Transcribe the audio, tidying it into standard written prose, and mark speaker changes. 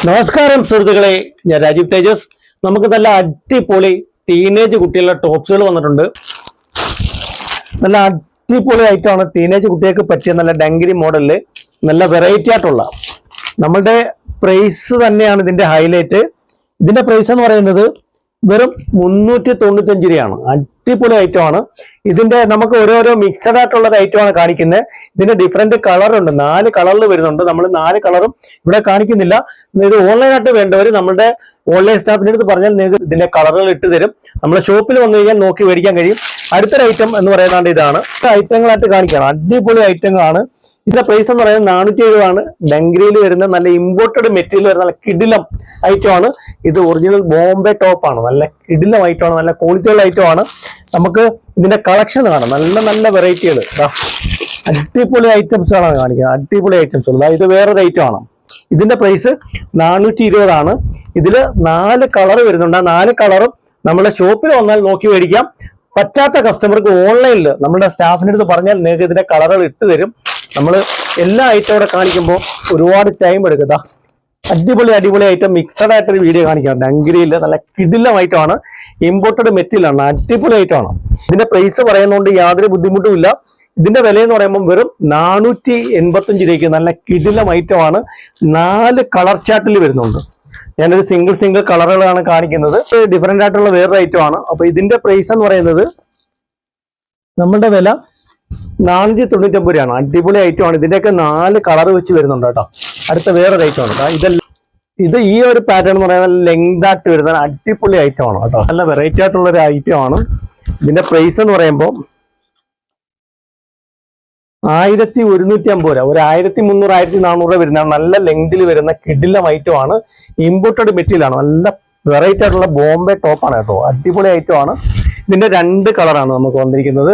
Speaker 1: നമസ്കാരം സുഹൃത്തുക്കളെ, ഞാൻ രാജീവ് തേജസ്. നമുക്ക് നല്ല അടിപൊളി ടീനേജ് കുട്ടികളുടെ ടോപ്സുകൾ വന്നിട്ടുണ്ട്. നല്ല അടിപൊളി ആയിട്ടാണ് ടീനേജ് കുട്ടികൾക്ക് പറ്റിയ നല്ല ഡങ്കിരി മോഡലില് നല്ല വെറൈറ്റി ആയിട്ടുള്ള നമ്മളുടെ പ്രൈസ് തന്നെയാണ് ഇതിന്റെ ഹൈലൈറ്റ്. ഇതിന്റെ പ്രൈസ് എന്ന് പറയുന്നത് വെറും 395 രൂപയാണ്. അടിപൊളി ഐറ്റമാണ്. ഇതിന്റെ നമുക്ക് ഓരോരോ മിക്സഡ് ആയിട്ടുള്ള ഒരു ഐറ്റമാണ് കാണിക്കുന്നത്. ഇതിന്റെ ഡിഫറെന്റ് കളറുണ്ട്, 4 കളറിൽ വരുന്നുണ്ട്. നമ്മൾ 4 കളറും ഇവിടെ കാണിക്കുന്നില്ല. ഇത് ഓൺലൈനായിട്ട് വേണ്ടവർ നമ്മുടെ ഓൺലൈൻ സ്റ്റാഫിന്റെ അടുത്ത് പറഞ്ഞാൽ നിങ്ങൾക്ക് ഇതിന്റെ കളറുകൾ ഇട്ട് തരും. നമ്മുടെ ഷോപ്പിൽ വന്നു കഴിഞ്ഞാൽ നോക്കി മേടിക്കാൻ കഴിയും. അടുത്തൊരു ഐറ്റം എന്ന് പറയുന്നത് ഇതാണ്. ഐറ്റങ്ങളായിട്ട് കാണിക്കുകയാണ്. അടിപൊളി ഐറ്റങ്ങളാണ്. ഇതിന്റെ പ്രൈസ് എന്ന് പറയുന്നത് 470 ആണ്. ഡംഗ്രിയിൽ വരുന്ന നല്ല ഇമ്പോർട്ടഡ് മെറ്റീരിയൽ വരുന്ന നല്ല കിടിലം ഐറ്റമാണ്. ഇത് ഒറിജിനൽ ബോംബെ ടോപ്പാണ്. നല്ല കിടിലം ഐറ്റമാണ്, നല്ല ക്വാളിറ്റിയുള്ള ഐറ്റമാണ്. നമുക്ക് ഇതിന്റെ കളക്ഷൻ കാണാം. നല്ല നല്ല വെറൈറ്റികൾ, അടിപൊളി ഐറ്റംസ് ആണ് കാണിക്കുന്നത്. അടിപൊളി ഐറ്റംസ് ഉള്ളത്. ഇത് വേറൊരു ഐറ്റമാണ്. ഇതിന്റെ പ്രൈസ് 420 ആണ്. ഇതില് 4 കളർ വരുന്നുണ്ട്. ആ 4 കളറും നമ്മുടെ ഷോപ്പിൽ വന്നാൽ നോക്കി മേടിക്കാം. പറ്റാത്ത കസ്റ്റമർക്ക് ഓൺലൈനിൽ നമ്മുടെ സ്റ്റാഫിന്റെ അടുത്ത് പറഞ്ഞാൽ നിങ്ങൾക്ക് ഇതിന്റെ കളറുകൾ ഇട്ട് തരും. നമ്മൾ എല്ലാ ഐറ്റം ഇവിടെ കാണിക്കുമ്പോൾ ഒരുപാട് ടൈം എടുക്കുക. അടിപൊളി ഐറ്റം മിക്സഡ് ആയിട്ടൊരു വീഡിയോ കാണിക്കാം. ഡംഗ്രിയിൽ നല്ല കിടിലം ഐറ്റമാണ്. ഇമ്പോർട്ടഡ് മെറ്റീരിയൽ ആണ്. അടിപൊളി ഐറ്റമാണ്. ഇതിന്റെ പ്രൈസ് പറയുന്നതുകൊണ്ട് യാതൊരു ബുദ്ധിമുട്ടും ഇല്ല. ഇതിന്റെ വില എന്ന് പറയുമ്പോൾ വെറും 485 രൂപയ്ക്ക് നല്ല കിടിലം ഐറ്റമാണ്. 4 കളർ ചാർട്ടിൽ വരുന്നുണ്ട്. ഞാനൊരു സിംഗിൾ കളറുകളാണ് കാണിക്കുന്നത്. ഡിഫറെന്റ് ആയിട്ടുള്ള വേറൊരു ഐറ്റമാണ്. അപ്പൊ ഇതിന്റെ പ്രൈസ് എന്ന് പറയുന്നത് നമ്മളുടെ വില 499 രൂപയാണ്. അടിപൊളി ഐറ്റമാണ്. ഇതിന്റെയൊക്കെ 4 കളർ വെച്ച് വരുന്നുണ്ട് കേട്ടോ. അടുത്ത വേറൊരു ഐറ്റമാണ്. ഇത് ഈ ഒരു പാറ്റേൺ എന്ന് പറയുന്നത് ലെങ്ത് ആയിട്ട് വരുന്ന അടിപൊളി ഐറ്റമാണ് കേട്ടോ. നല്ല വെറൈറ്റി ആയിട്ടുള്ള ഒരു ഐറ്റമാണ്. ഇതിന്റെ പ്രൈസ് എന്ന് പറയുമ്പോൾ 1150 രൂപ. ഒരു 1300 1400 വരുന്ന നല്ല ലെങ്തിൽ വരുന്ന കിടിലം ഐറ്റമാണ്. ഇമ്പോർട്ടഡ് മെറ്റീരിയൽ ആണ്. നല്ല വെറൈറ്റി ആയിട്ടുള്ള ബോംബെ ടോപ്പാണ് കേട്ടോ. അടിപൊളി ഐറ്റമാണ്. ഇതിന്റെ 2 കളറാണ് നമുക്ക് വന്നിരിക്കുന്നത്.